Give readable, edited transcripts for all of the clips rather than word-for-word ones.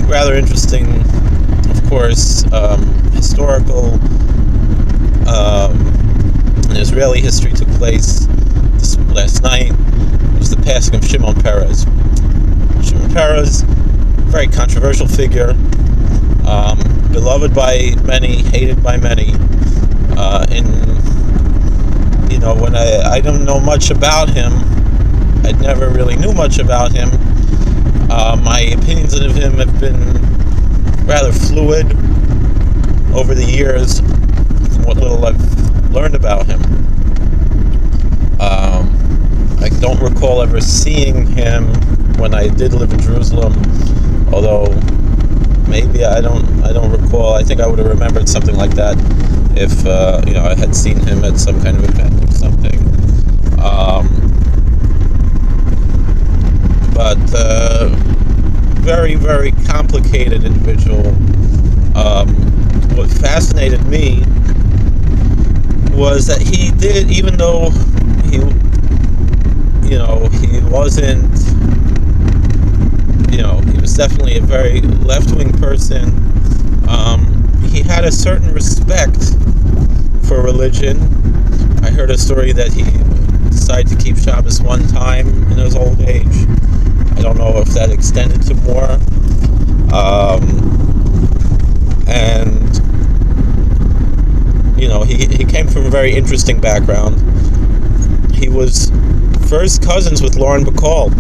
rather interesting, of course, historical and Israeli history took place last night. It was the passing of Shimon Peres. Shimon Peres, very controversial figure, beloved by many, hated by many. When I don't know much about him, I never really knew much about him. My opinions of him have been rather fluid over the years, from what little I've learned about him. I don't recall ever seeing him when I did live in Jerusalem, although maybe I don't recall. I think I would have remembered something like that if I had seen him at some kind of event or something. But very, very complicated individual. What fascinated me was that he did, even though he wasn't, he was definitely a very left-wing person. He had a certain respect for religion. I heard a story that he decided to keep Shabbos one time in his old age. I don't know if that extended to more. He came from a very interesting background. He was first cousins with Lauren Bacall,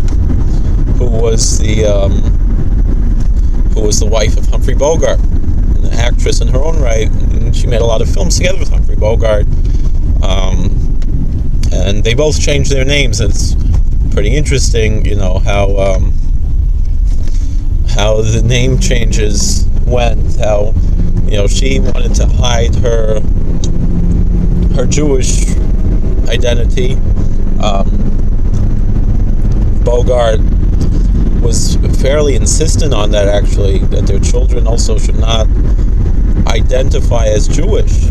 who was the wife of Humphrey Bogart, an actress in her own right, and she made a lot of films together with Humphrey Bogart. And they both changed their names. It's pretty interesting, how the name changes went. How she wanted to hide her Jewish identity. Bogart was fairly insistent on that, actually, that their children also should not identify as Jewish.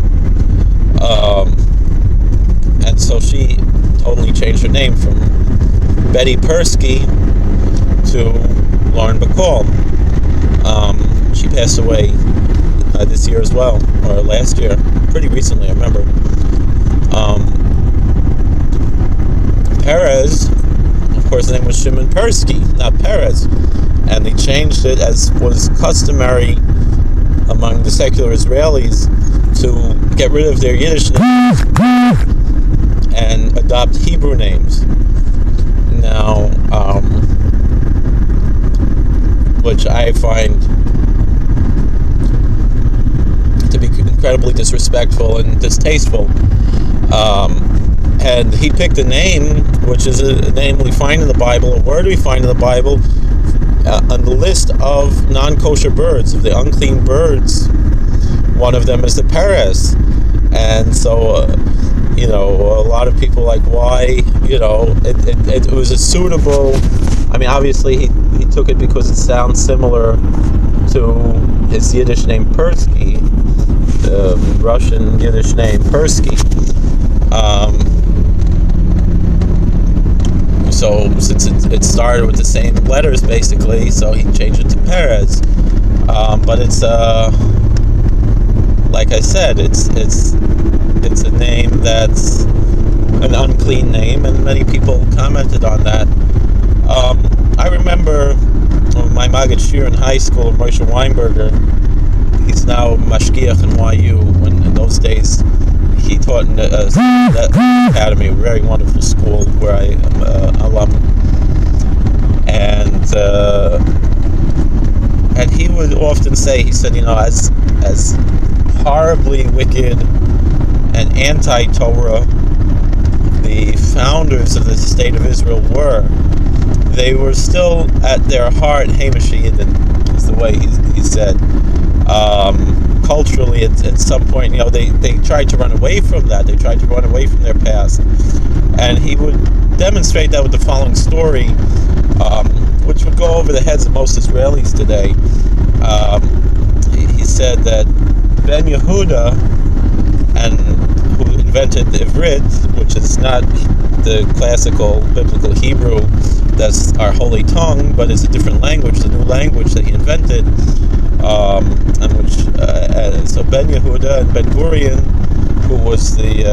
And so she totally changed her name from Betty Persky to Lauren Bacall. She passed away this year as well, or last year, pretty recently, I remember. Peres, of course, the name was Shimon Persky, not Peres, and they changed it, as was customary among the secular Israelis, to get rid of their Yiddish names and adopt Hebrew names. Now, which I find to be incredibly disrespectful and distasteful. And he picked a name, which is a name we find in the Bible, a word we find in the Bible, on the list of non-kosher birds, of the unclean birds. One of them is the Peres. And so, a lot of people like, why, it was a suitable, obviously he took it because it sounds similar to his Yiddish name Persky, the Russian Yiddish name Persky. So since it started with the same letters basically, so he changed it to Peres. But it's like I said, it's a name that's an unclean name, and many people commented on that. I remember my Maggid Shir in high school, Moshe Weinberger. He's now Mashgiach in YU. When in those days he taught in that academy, a very wonderful school where I am alum. And he would often say, he said, as horribly wicked and anti-Torah the founders of the state of Israel were, they were still at their heart Hamish Yidden, is the way he said. Culturally, at some point, they tried to run away from that. They tried to run away from their past. And he would demonstrate that with the following story, which would go over the heads of most Israelis today. He said that Ben Yehuda, who invented the Ivrit, which is not the classical biblical Hebrew, that's our holy tongue, but it's a different language, the new language that he invented, and which so Ben Yehuda and Ben Gurion, who was the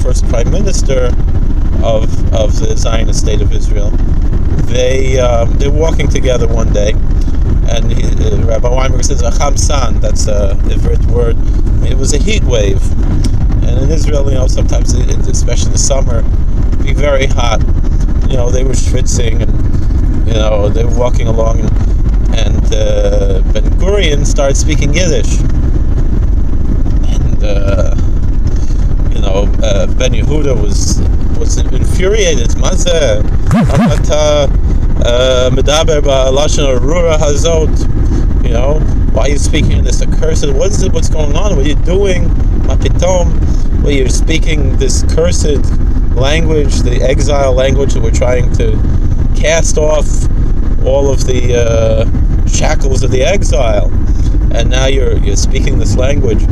first prime minister of the Zionist state of Israel, they're walking together one day, and Rabbi Weinberg says "Chamsan." That's a Ivrit word. It was a heat wave, and in Israel, sometimes, especially in the summer, it'd be very hot. They were schwitzing, and they were walking along, and Ben Gurion started speaking Yiddish, and Ben Yehuda was infuriated. Mazeh, medaber ba'lashon harura hazot. Why are you speaking in this accursed? What's going on? What are you doing? Mapitom. Well, you're speaking this cursed language, the exile language that we're trying to cast off all of the shackles of the exile, and now you're speaking this language.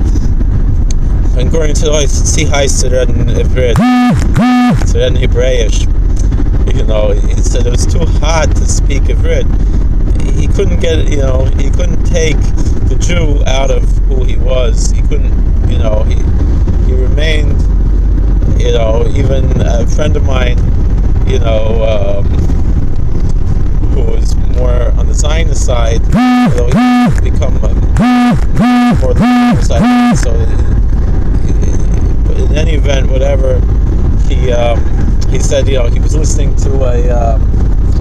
And Gurion said, "Oh, see, hi, Siren Ivrit, Siren Hebraish." He said it was too hot to speak Ivrit. He couldn't get, he couldn't take the Jew out of who he was. He couldn't, he remained, even a friend of mine, who was more on the Zionist side, although he become more on the side. So, but in any event, whatever, he said, he was listening to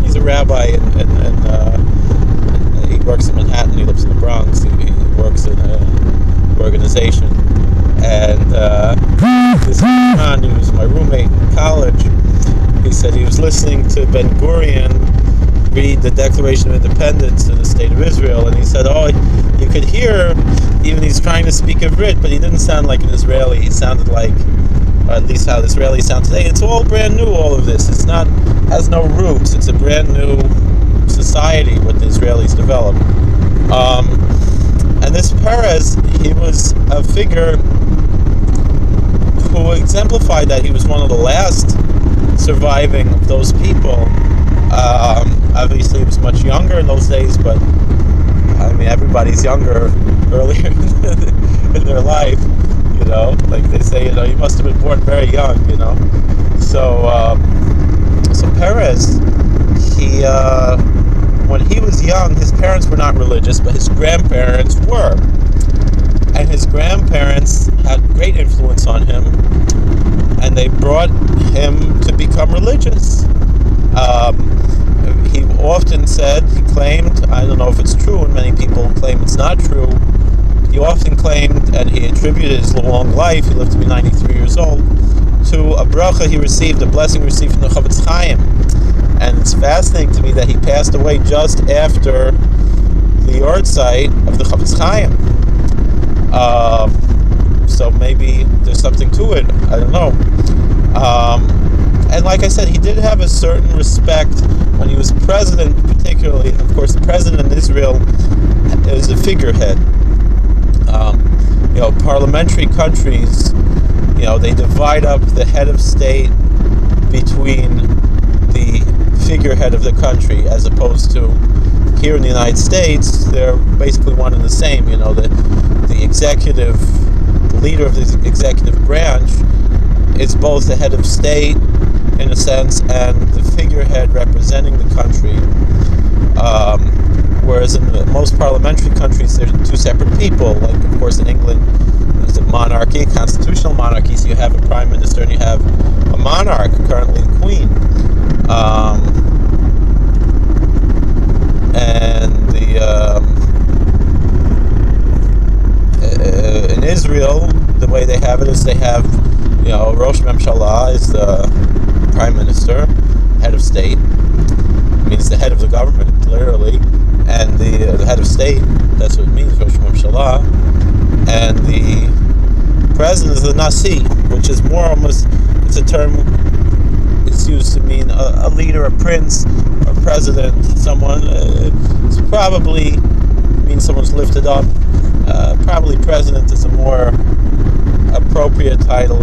he's a rabbi, and he works in Manhattan. He lives in the Bronx. He works in an organization, and this man, who was my roommate in college, he said he was listening to Ben Gurion read the Declaration of Independence in the state of Israel, and he said, you could hear, even he's trying to speak Ivrit, but he didn't sound like an Israeli. He sounded like, or at least how the Israelis sound today. It's all brand new, all of this. Has no roots. It's a brand new society, what the Israelis developed. And this Peres, he was a figure who exemplified that. He was one of the last surviving of those people. Obviously, he was much younger in those days, but everybody's younger earlier in their life. Like they say, you must have been born very young. So Peres, when he was young, his parents were not religious, but his grandparents were. And his grandparents had great influence on him, and they brought him to become religious. He often said, he claimed, I don't know if it's true, and many people claim it's not true, he often claimed, and he attributed his long life, he lived to be 93 years old, to a bracha he received, a blessing received from the Chavetz Chaim. And it's fascinating to me that he passed away just after the yahrzeit of the Chavetz Chaim. So maybe there's something to it. I don't know. And like I said, he did have a certain respect when he was president, particularly. And of course, the president in Israel is a figurehead. Parliamentary countries, they divide up the head of state between the figurehead of the country, as opposed to here in the United States, they're basically one and the same. The executive, the leader of the executive branch is both the head of state, in a sense, and the figurehead representing the country. Whereas in most parliamentary countries, they're two separate people. Like, of course, in England, there's a monarchy, constitutional monarchy, so you have a prime minister and you have a monarch, currently the queen. And in Israel, the way they have it is they have, Rosh Memshalah is the prime minister, head of state. It means the head of the government, literally, and the head of state. That's what it means, Rosh Memshalah. And the president is the Nasi, which is more almost, it's a term. It's used to mean a leader, a prince, a president, someone. It's probably means someone's lifted up. Probably president is a more appropriate title.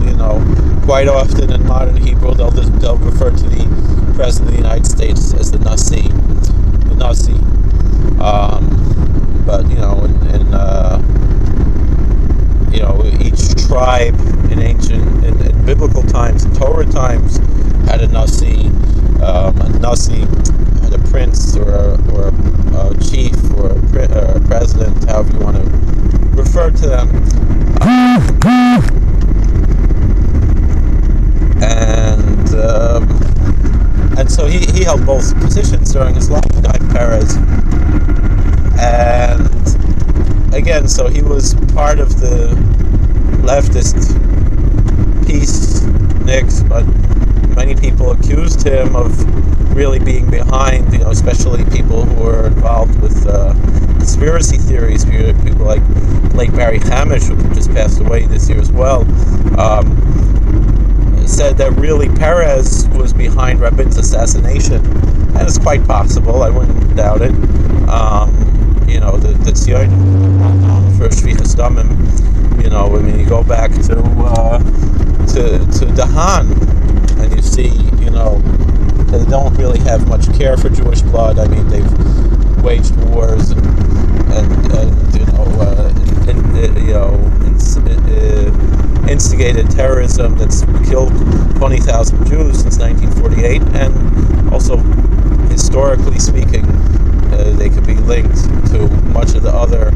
Quite often in modern Hebrew, they'll refer to the president of the United States as the Nasi. held both positions during his lifetime, Peres. And again, so he was part of the leftist peaceniks, but many people accused him of really being behind, especially people who were involved with conspiracy theories. People like late Barry Hamish, who just passed away this year as well, said that really Peres was behind Rabin's assassination, and it's quite possible. I wouldn't doubt it. The Tzionim for Shvichas Damim. You go back to Dahan, and you see, they don't really have much care for Jewish blood. I mean, they've waged wars and instigated terrorism that's killed 20,000 Jews since 1948, and also, historically speaking, they could be linked to much of the other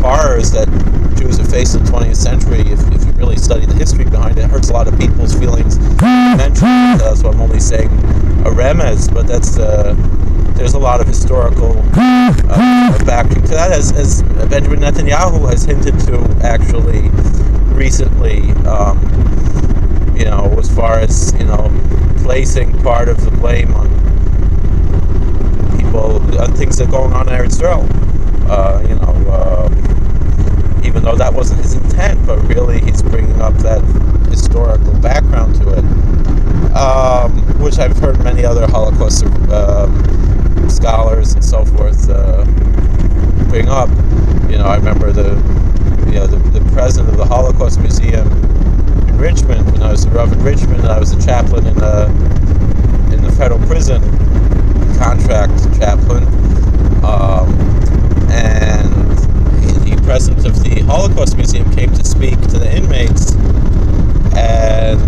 horrors that Jews have faced in the 20th century. If you really study the history behind it, it hurts a lot of people's feelings. So I'm only saying a remez, but there's a lot of historical backing to that, as Benjamin Netanyahu has hinted to actually recently, as far as placing part of the blame on people, on things that are going on in Eretz Yisrael. Even though that wasn't his intent, but really he's bringing up that historical background to it, which I've heard many other Holocaust scholars and so forth bring up. I remember the president of the Holocaust Museum in Richmond, when I was a Rav in Richmond, and I was a chaplain in the federal prison, contract chaplain, and the president of the Holocaust Museum came to speak to the inmates, and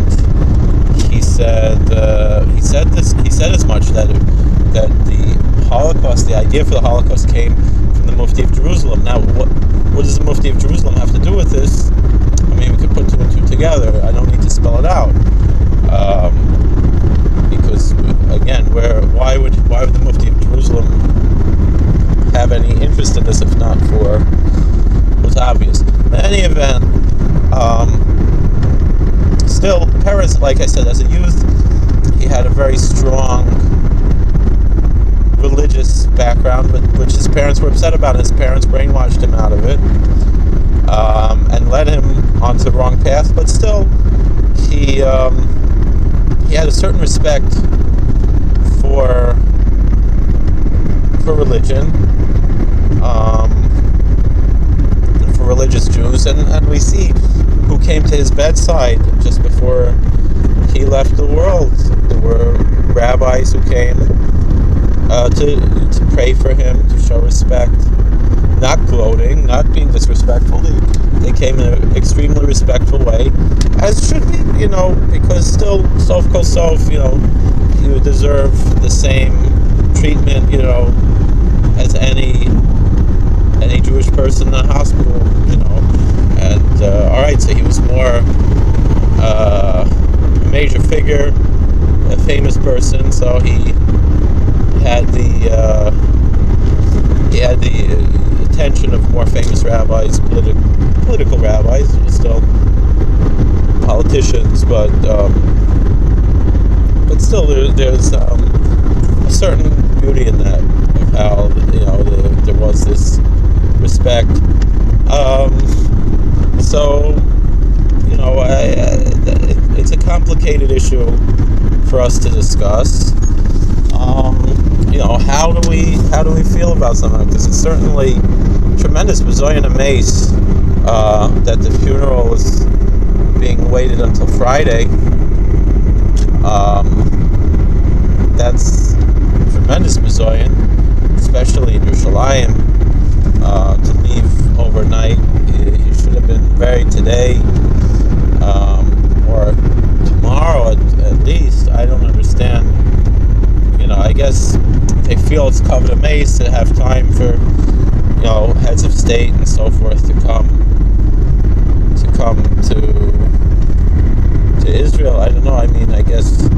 he said as much that the Holocaust, the idea for the Holocaust, came from the Mufti of Jerusalem. Now, what does the Mufti of Jerusalem have to do with this? I mean, we could put two and two together. I don't need to spell it out, because again, why would the Mufti of Jerusalem have any interest in this if not for what's obvious? In any event, still, Peres, like I said, as a youth, he had a very strong religious background, which his parents were upset about. His parents brainwashed him out of it, and led him onto the wrong path. But still, he had a certain respect for religion, and for religious Jews, and we see who came to his bedside just before he left the world. There were rabbis who came to pray for him, to show respect, not gloating, not being disrespectful. They came in an extremely respectful way, as should be, because still, sof kol sof, you deserve the same treatment, as any Jewish person in the hospital, and alright, so he was more a major figure, a famous person, so he had the attention of more famous rabbis, political rabbis, still politicians, but still there's a certain beauty in that, of how there was this respect. So it's a complicated issue for us to discuss. How do we feel about something like this? It's certainly tremendous bizoyan amaze that the funeral is being waited until Friday. That's tremendous bizoyan, especially in Yerushalayim. To leave overnight, you should have been buried today, or tomorrow at least. I don't understand. I guess they feel it's covered amaze to have time for heads of state and so forth to come to Israel. I don't know. I mean, it's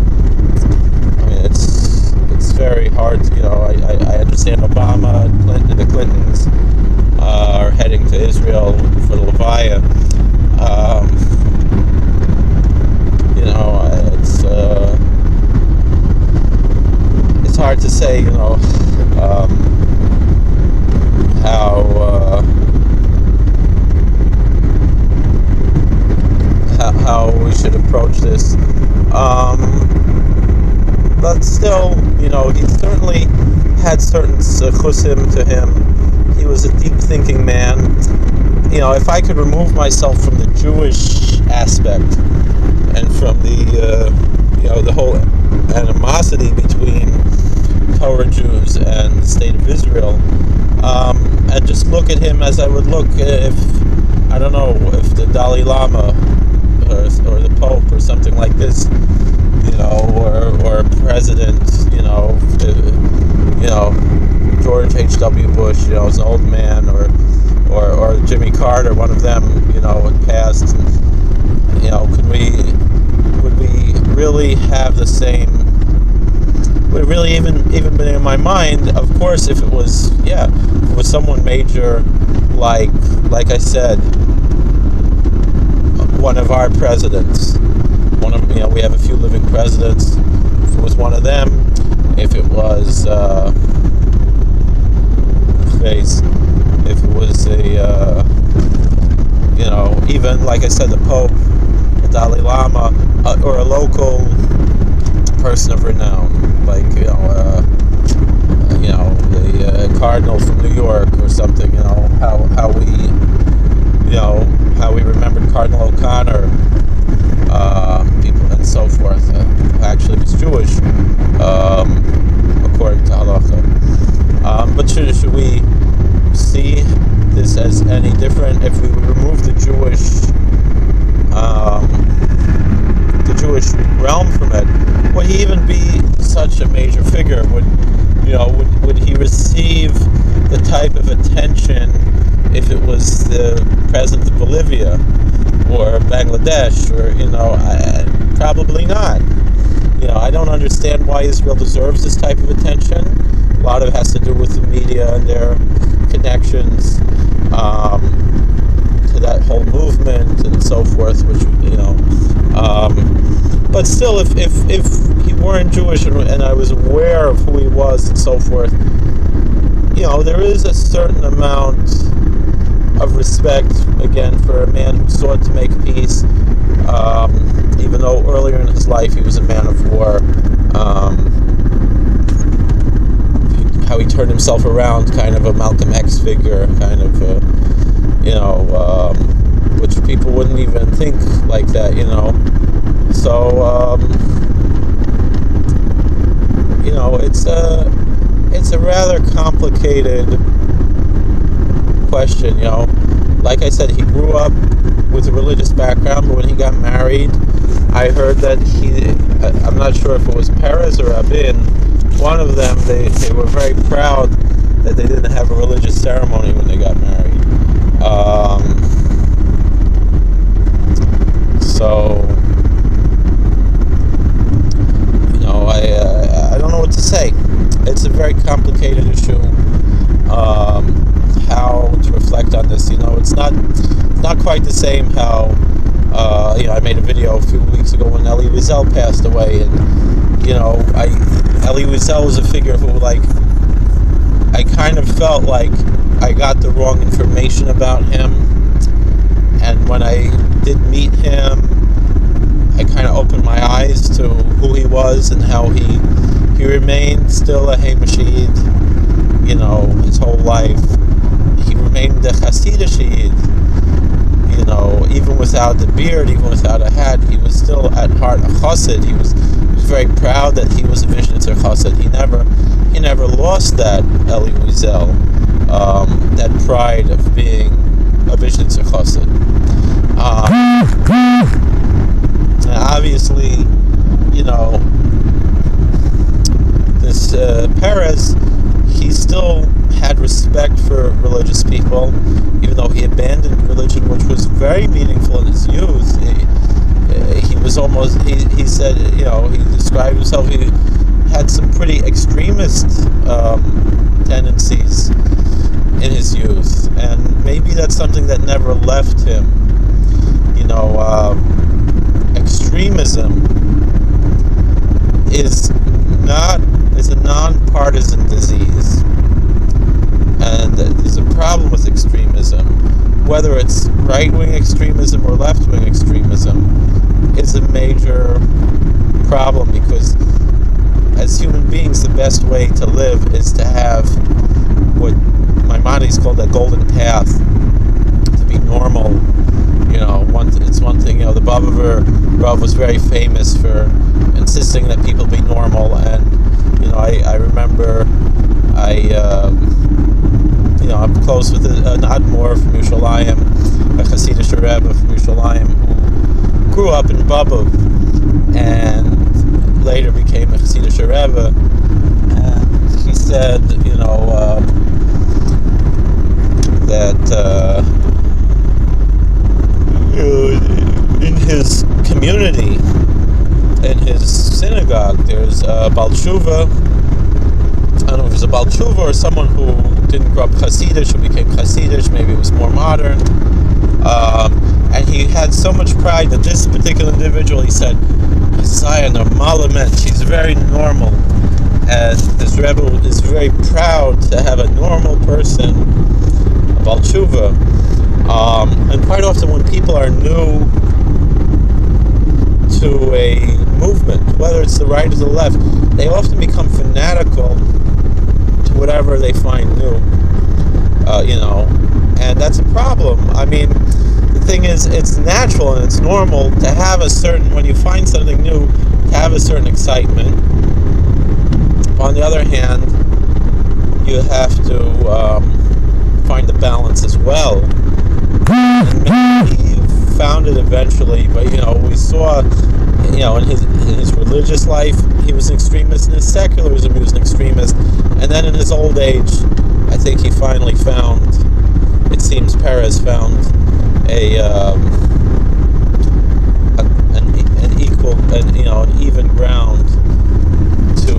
hard. I understand Obama, Clinton, the Clintons are heading to Israel for the Levaya. It's hard to say, how we should approach this. But still, he certainly had certain chusim to him. He was a deep-thinking man. If I could remove myself from the Jewish aspect and from the whole animosity between Torah Jews and the state of Israel, and just look at him as I would look if the Dalai Lama or the Pope or something like this, or a president, George H.W. Bush, as an old man, or Jimmy Carter, one of them, had passed. And, would we really have the same? Would it really even been in my mind? Of course, if it was someone major, like I said, one of our presidents. We have a few living presidents. If it was one of them, if it was even like I said, the Pope, the Dalai Lama, or a local person of renown, like the Cardinal from New York or something. How we remembered Cardinal O'Connor, people and so forth. Who actually was Jewish, according to halacha. But should we see this as any different if we would remove the Jewish realm from it? Would he even be such a major figure? Would he receive the type of attention if it was the president of Bolivia or Bangladesh, or probably not. I don't understand why Israel deserves this type of attention. A lot of it has to do with the media and their connections to that whole movement and so forth, which but still, if he weren't Jewish and I was aware of who he was and so forth, there is a certain amount of respect, again, for a man who sought to make peace, even though earlier in his life he was a man of war. How he turned himself around, kind of a Malcolm X figure, kind of, which people wouldn't even think like that, So, it's a rather complicated question, Like I said, he grew up with a religious background, but when he got married, I heard that I'm not sure if it was Peres or Rabin, one of them, they were very proud that they didn't have a religious ceremony when they got married. I don't know what to say. It's a very complicated issue. How to reflect on this, it's not quite the same how I made a video a few weeks ago when Elie Wiesel passed away, and Elie Wiesel was a figure who, I kind of felt like I got the wrong information about him, and when I did meet him, I kind of opened my eyes to who he was and how he remained still a Hamashid, his whole life. He remained a Hasidic Yid, even without the beard, even without a hat, he was still at heart a Chassid. He was very proud that he was a Vishnitzer Chassid. He never lost that, Elie Wiesel, that pride of being a Vishnitzer Chassid. Obviously, this Peres, he still had respect for religious people, even though he abandoned religion, which was very meaningful in his youth. He was almost, he said, he described himself, he had some pretty extremist that's something that never left him. Extremism is a non-partisan disease, and there's a problem with extremism. Whether it's right-wing extremism or left-wing extremism is a major problem, because as human beings, the best way to live is to have what Maimonides called a golden path, to be normal. It's one thing, the Baba Rav was very famous for insisting that people be normal, and, I remember I'm close with an Admor from Yerushalayim, a Hasidic Rebbe from Yerushalayim, who grew up in Baba and later became a Hasidic Rebbe, and he said, that in his community, in his synagogue, there's a Baal Teshuvah. I don't know if it was a Baal Teshuvah or someone who didn't grow up Hasidic, who became Hasidic. Maybe it was more modern. And he had so much pride that this particular individual, he said, Messiah Normalamet, she's very normal. And this Rebbe is very proud to have a normal person, a Baal Teshuvah. And quite often when people are new to a movement, whether it's the right or the left, they often become fanatical to whatever they find new, and that's a problem. I mean, the thing is, it's natural and it's normal to have when you find something new, to have a certain excitement. On the other hand, you have to find the balance as well. And maybe he found it eventually, but we saw, in his religious life, he was an extremist. In his secularism, he was an extremist. And then in his old age, I think he finally found, it seems Peres found an equal, an even ground to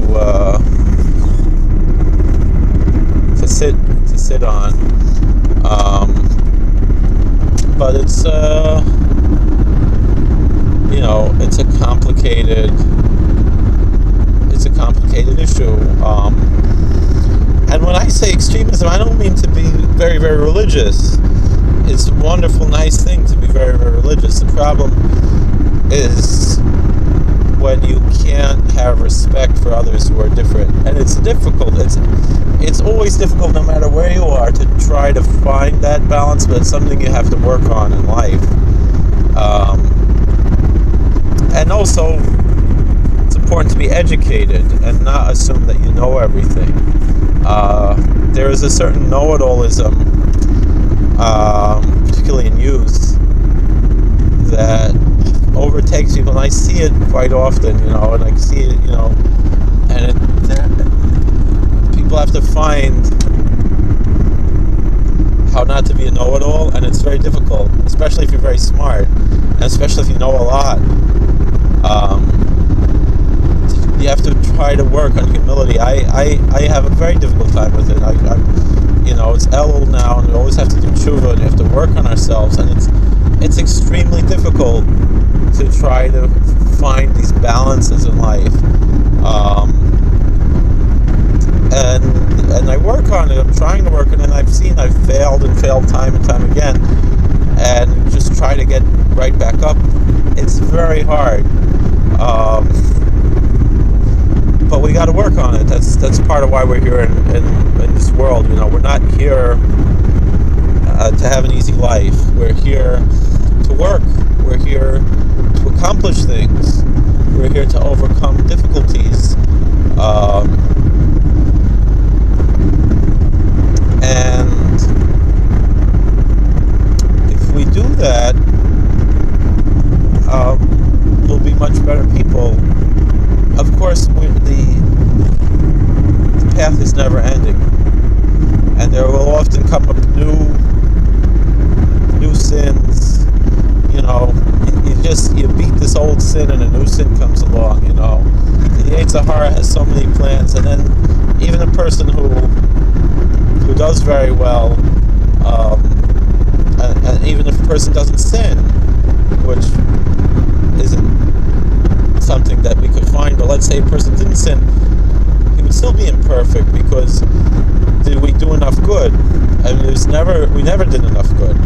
sit on. But it's a complicated issue. And when I say extremism, I don't mean to be very, very religious. It's a wonderful, nice thing to be very, very religious. The problem is when you can't have respect for others who are different, and it's difficult. It's always difficult, no matter where you are, to try to find that balance. But it's something you have to work on in life. And also, it's important to be educated and not assume that you know everything. There is a certain know-it-allism, particularly in youth, that overtakes people, and I see it quite often, and I see it, and people have to find how not to be a know-it-all, and it's very difficult, especially if you're very smart, and especially if you know a lot. You have to try to work on humility. I have a very difficult time with it. It's Elul now, and we always have to do teshuvah, and you have to work on ourselves, and it's extremely difficult to try to find these balances in life. And I work on it. I'm trying to work on it, and I've failed time and time again, and just try to get right back up. It's very hard. But we got to work on it. That's part of why we're here in this world. We're not here to have an easy life. We're here to work. We're here to accomplish things. We're here to overcome difficulties. And if we do that, we'll be much better people. Of course, the path is never ending, and there will often come up new sins. You beat this old sin, and a new sin comes along. The Yetzer Hara has so many plans, and then perfect, because did we do enough good? I mean, we never did enough good.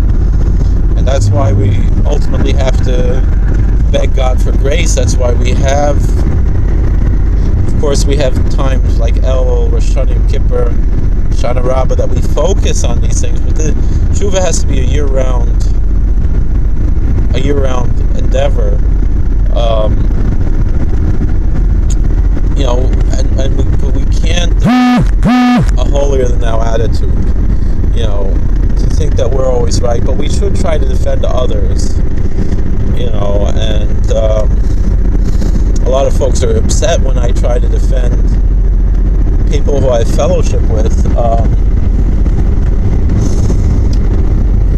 And that's why we ultimately have to beg God for grace. That's why we have, of course, we have times like Elul, Rosh Hashanah, Yom Kippur, Shana Rabbah, that we focus on these things. But the teshuvah has to be a year-round endeavor. But we can't a holier-than-thou attitude. To think that we're always right, but we should try to defend others. And a lot of folks are upset when I try to defend people who I fellowship with.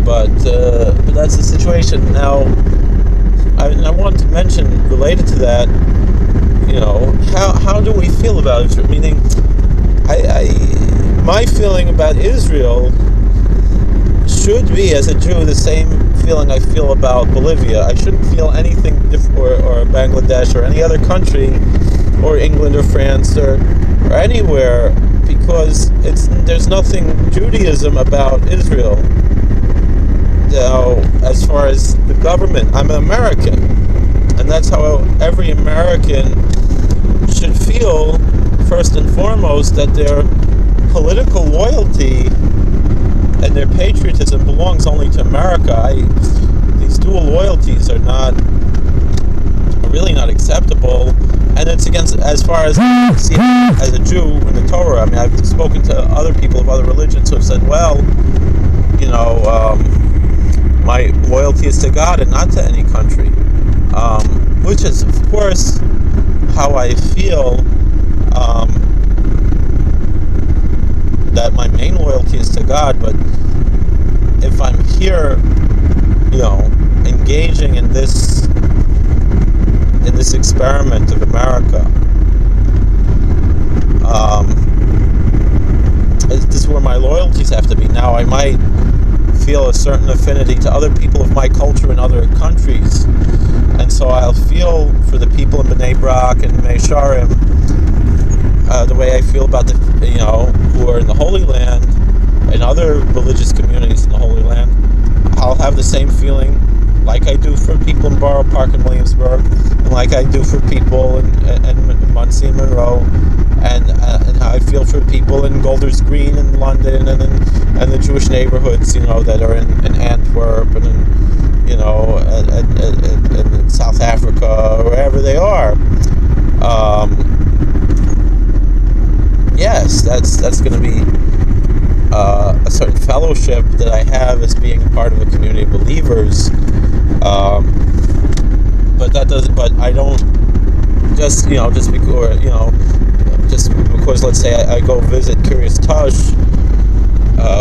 But that's the situation. Now, I want to mention, related to that, how do we feel about Israel? Meaning, my feeling about Israel should be, as a Jew, the same feeling I feel about Bolivia. I shouldn't feel anything different, or Bangladesh, or any other country, or England, or France, or anywhere, because there's nothing Judaism about Israel. Now, as far as the government, I'm an American, and that's how every American should feel, first and foremost, that their political loyalty and their patriotism belongs only to America. These dual loyalties are really not acceptable, and it's against, as far as as a Jew in the Torah. I mean, I've spoken to other people of other religions who have said, well, my loyalty is to God and not to any country, which is, of course, how I feel, that my main loyalty is to God. But if I'm here, engaging in this experiment of America, this is where my loyalties have to be. Now, I might feel a certain affinity to other people of my culture in other countries, and so I'll feel for the people in Bnei Brak and Mei Sharim the way I feel about the who are in the Holy Land and other religious communities in the Holy Land. I'll have the same feeling like I do for people in Borough Park in Williamsburg, and like I do for people in Muncie and Monroe, and how I feel for people in Golders Green in London, and the Jewish neighborhoods, that are in Antwerp, and in South Africa, or wherever they are. Yes, that's going to be a certain fellowship that I have as being part of a community of believers. But I don't just because let's say I go visit Kiryas Tush,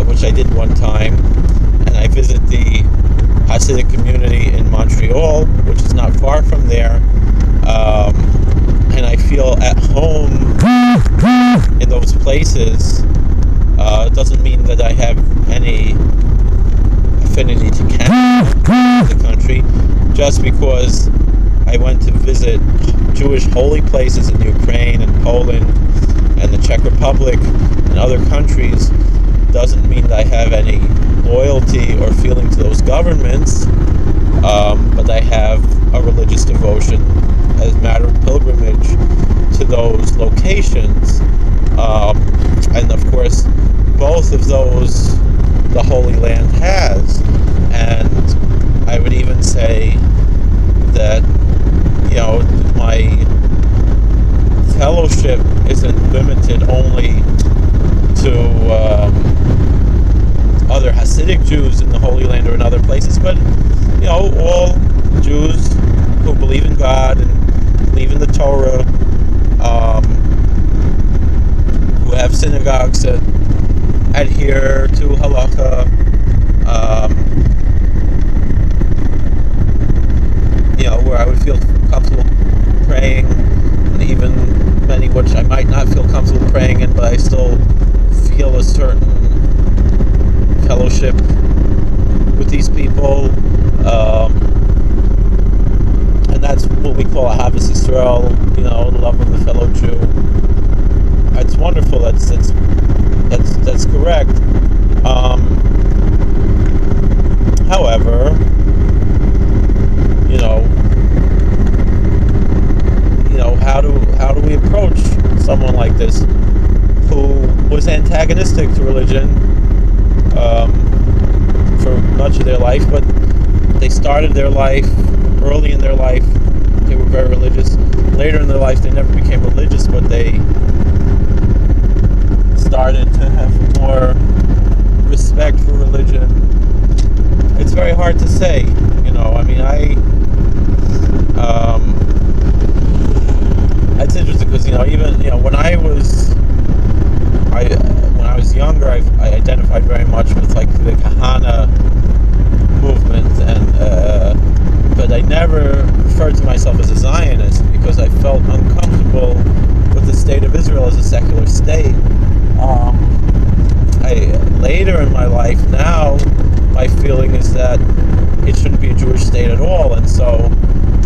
which I did one time, and I visit the Hasidic community in Montreal, which is not far from there, and I feel at home in those places. It doesn't mean that I have any affinity to Canada, the country, just because I went to visit Jewish holy places in Ukraine and Poland and the Czech Republic and other countries, doesn't mean that I have any loyalty or feeling to those governments, but I have a religious devotion as a matter of pilgrimage to those locations. And of course, both of those the Holy Land has. And I would even say that, my fellowship isn't limited only to other Hasidic Jews in the Holy Land or in other places, but all Jews who believe in God and believe in the Torah, who have synagogues that adhere to halakha, where I would feel comfortable praying, and even many which I might not feel comfortable praying in, but I still feel a certain fellowship with these people, and that's what we call Ahavas Yisrael, the love of the fellow Jew. it's wonderful. That's correct. However, how do we approach someone like this who was antagonistic to religion for much of their life, but they started their life early in their life. They were very religious. Later in their life, they never became religious, but they started to have more respect for religion. It's very hard to say, it's interesting because even when I was younger, I identified very much with like the Kahana movement, but I never referred to myself as a Zionist because I felt uncomfortable with the state of Israel as a secular state. Later in my life now, my feeling is that it shouldn't be a Jewish state at all, and so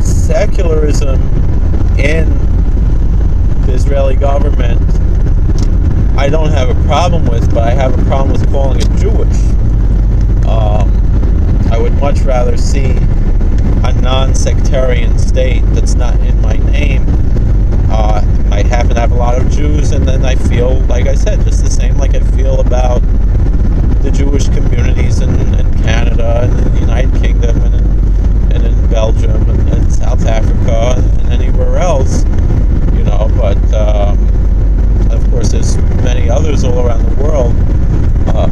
secularism in the Israeli government I don't have a problem with, but I have a problem with calling it Jewish. I would much rather see a non-sectarian state that's not in my name. I happen to have a lot of Jews, and then I feel, like I said, just the same like I feel about the Jewish communities in Canada and in the United Kingdom and in Belgium and South Africa and anywhere else, but of course there's many others all around the world.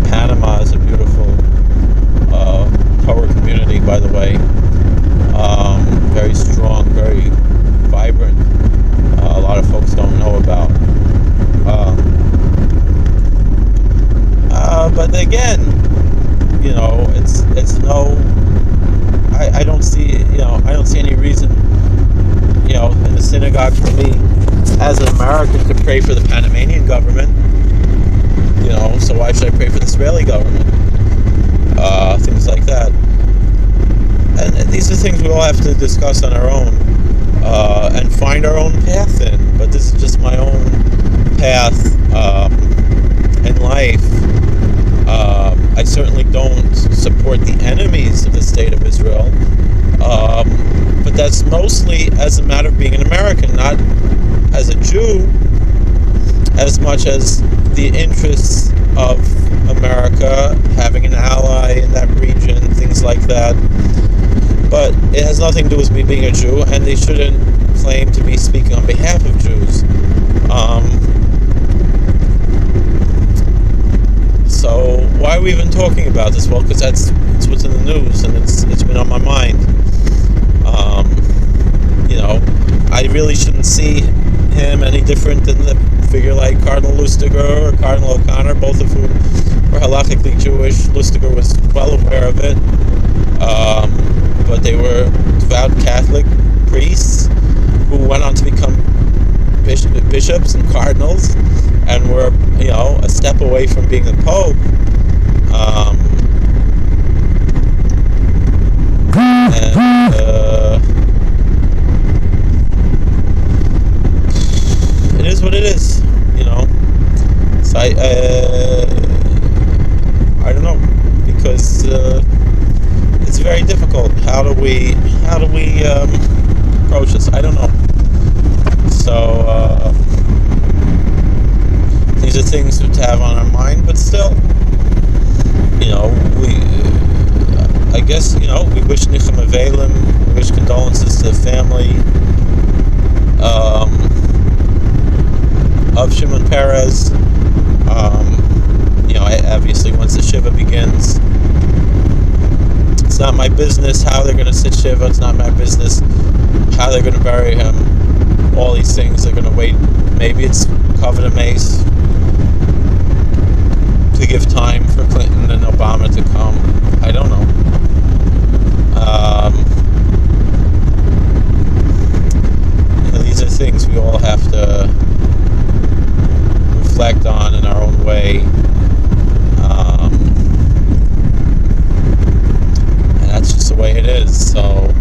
Panama is a beautiful Torah community, by the way. Very strong, very vibrant. A lot of folks don't know about. But again, it's no. I don't see any reason, in the synagogue for me as an American to pray for the Panamanian government. So why should I pray for the Israeli government? Things like that. And these are things we all have to discuss on our own and find our own path in. But this is just my own path in life. I certainly don't support the enemies of the state of Israel. But that's mostly as a matter of being an American, not as a Jew, as much as the interests of America, having an ally in that region, things like that. But it has nothing to do with me being a Jew, and they shouldn't claim to be speaking on behalf of Jews. So why are we even talking about this? Well, because it's what's in the news, and it's been on my mind. I really shouldn't see him any different than the figure like Cardinal Lustiger or Cardinal O'Connor, both of whom were halachically Jewish. Lustiger was well aware of it, but they were devout Catholic priests who went on to become bishops and cardinals, and were a step away from being the Pope. It is what it is, So I don't know, because it's very difficult. How do we approach this? I don't know. So these are things to have on our mind, but still, I guess, we wish Nichem Avelim, we wish condolences to the family of Shimon Peres. Obviously, once the Shiva begins, it's not my business how they're going to sit Shiva. It's not my business how they're going to bury him. All these things, they're going to wait. Maybe it's covered a mace to give time for Clinton and Obama to come. I don't know. These are things we all have to reflect on in our own way. And that's just the way it is. So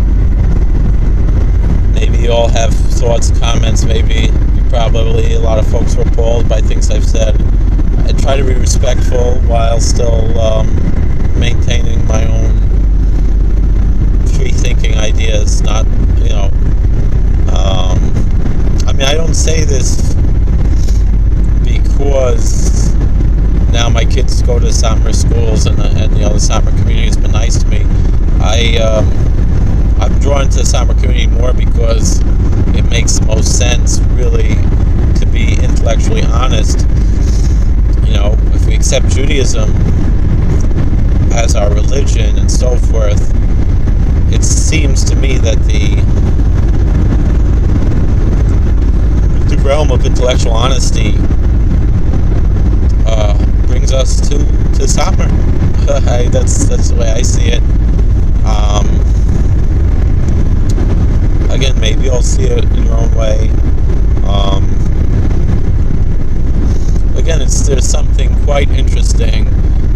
maybe you all have thoughts, comments, maybe you probably a lot of folks were appalled by things I've said. I try to be respectful while still maintaining my own free-thinking ideas. Not, I don't say this because now my kids go to summer schools and the summer community has been nice to me. I'm drawn to the summer community more because it makes the most sense, really, to be intellectually honest. If we accept Judaism as our religion and so forth, it seems to me that the realm of intellectual honesty brings us to summer. That's the way I see it. Again, maybe you'll see it in your own way. Again, there's something quite interesting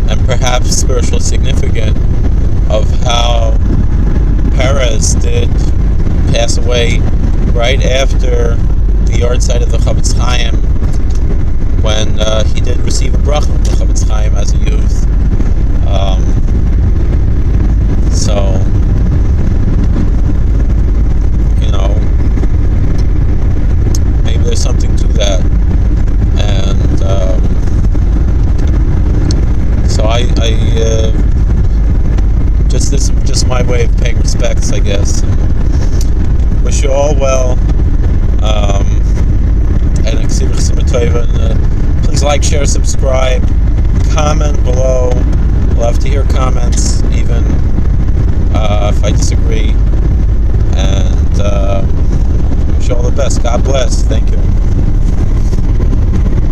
and perhaps spiritually significant of how Peres did pass away right after the yahrzeit of the Chavetz Chaim, when he did receive a bracha from the Chavetz Chaim as a youth. So, maybe there's something to that. And so this is just my way of paying respects, I guess. Wish you all well. And please like, share, subscribe, comment below.